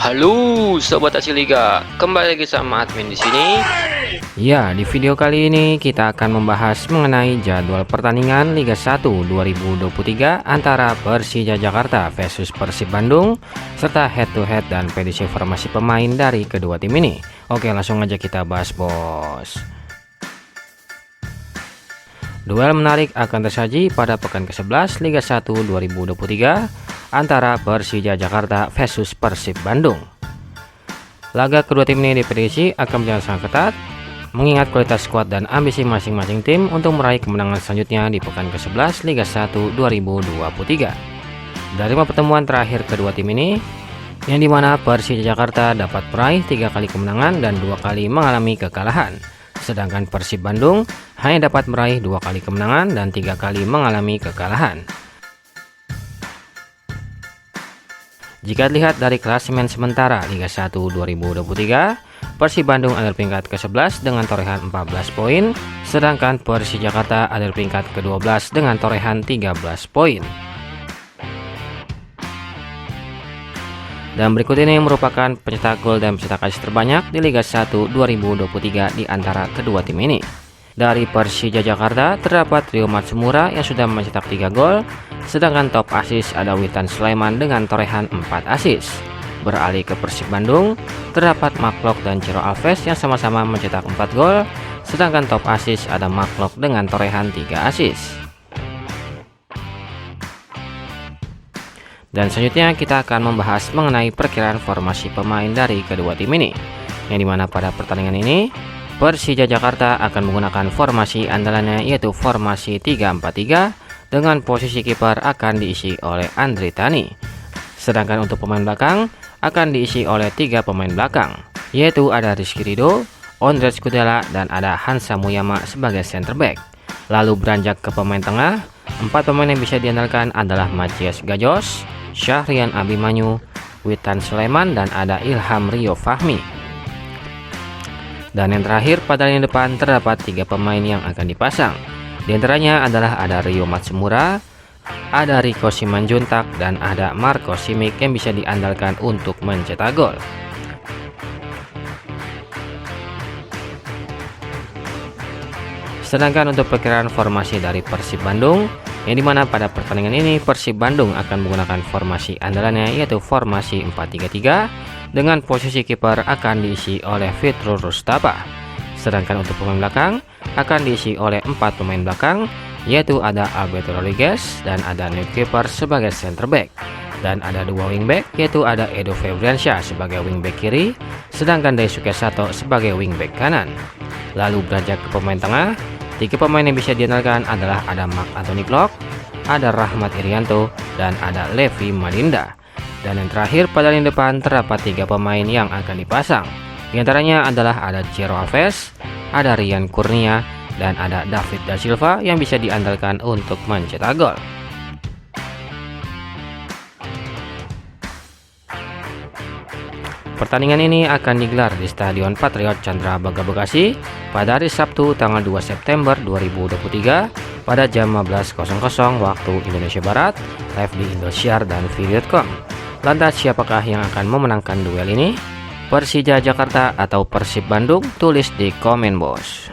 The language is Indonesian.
Halo Sobat Hasil Liga, kembali lagi sama admin di sini. Ya, di video kali ini kita akan membahas mengenai jadwal pertandingan Liga 1 2023 antara Persija Jakarta versus Persib Bandung serta head to head dan prediksi formasi pemain dari kedua tim ini. Oke, langsung aja kita bahas, bos. Duel menarik akan tersaji pada pekan ke-11 Liga 1 2023 antara Persija Jakarta versus Persib Bandung. Laga kedua tim ini diprediksi akan berjalan sangat ketat, mengingat kualitas skuad dan ambisi masing-masing tim untuk meraih kemenangan selanjutnya di pekan ke-11 Liga 1 2023. Dari 5 pertemuan terakhir kedua tim ini, yang dimana Persija Jakarta dapat meraih 3 kali kemenangan dan 2 kali mengalami kekalahan, sedangkan Persib Bandung hanya dapat meraih 2 kali kemenangan dan 3 kali mengalami kekalahan. Jika dilihat dari klasemen sementara Liga 1 2023, Persib Bandung ada di peringkat ke-11 dengan torehan 14 poin, sedangkan Persija Jakarta ada di peringkat ke-12 dengan torehan 13 poin. Dan berikut ini merupakan pencetak gol dan pencetak assist terbanyak di Liga 1 2023 di antara kedua tim ini. Dari Persija Jakarta terdapat Rio Matsumura yang sudah mencetak 3 gol, sedangkan top assist ada Witan Sulaiman dengan torehan 4 assist. Beralih ke Persib Bandung, terdapat Maklok dan Ciro Alves yang sama-sama mencetak 4 gol, sedangkan top assist ada Maklok dengan torehan 3 assist. Dan selanjutnya kita akan membahas mengenai perkiraan formasi pemain dari kedua tim ini, yang dimana pada pertandingan ini Persija Jakarta akan menggunakan formasi andalannya yaitu formasi 3-4-3 dengan posisi kiper akan diisi oleh Andri Tani. Sedangkan untuk pemain belakang akan diisi oleh 3 pemain belakang, yaitu ada Rizky Ridho, Ondrej Kudela, dan ada Hansa Muyama sebagai center back. Lalu beranjak ke pemain tengah, 4 pemain yang bisa diandalkan adalah Mathias Gajos, Syahrian Abimanyu, Witan Sulaiman, dan ada Ilham Rio Fahmi. Dan yang terakhir pada lini depan terdapat 3 pemain yang akan dipasang. Di antaranya adalah ada Rio Matsumura, ada Rico Simanjuntak, dan ada Marco Simic yang bisa diandalkan untuk mencetak gol. Sedangkan untuk perkiraan formasi dari Persib Bandung, yang dimana pada pertandingan ini Persib Bandung akan menggunakan formasi andalannya yaitu formasi 4-3-3 dengan posisi kiper akan diisi oleh Fitrul Rustapa. Sedangkan untuk pemain belakang akan diisi oleh 4 pemain belakang, yaitu ada Alberto Rodriguez dan ada Nick Keeper sebagai center back, dan ada 2 wingback yaitu ada Edo Febriansyah sebagai wingback kiri, sedangkan Daisuke Sato sebagai wingback kanan. Lalu beranjak ke pemain tengah, 3 pemain yang bisa diandalkan adalah ada Mark Anthony Glock, ada Rahmat Irianto, dan ada Levi Madinda. Dan yang terakhir pada lini depan terdapat 3 pemain yang akan dipasang. Di antaranya adalah ada Ciro Alves, ada Rian Kurnia, dan ada David da Silva yang bisa diandalkan untuk mencetak gol. Pertandingan ini akan digelar di Stadion Patriot Candrabaga Bekasi pada hari Sabtu tanggal 2 September 2023 pada jam 15.00 waktu Indonesia Barat, live di Indosiar dan Video.com. Lantas siapakah yang akan memenangkan duel ini? Persija Jakarta atau Persib Bandung? Tulis di komen, bos.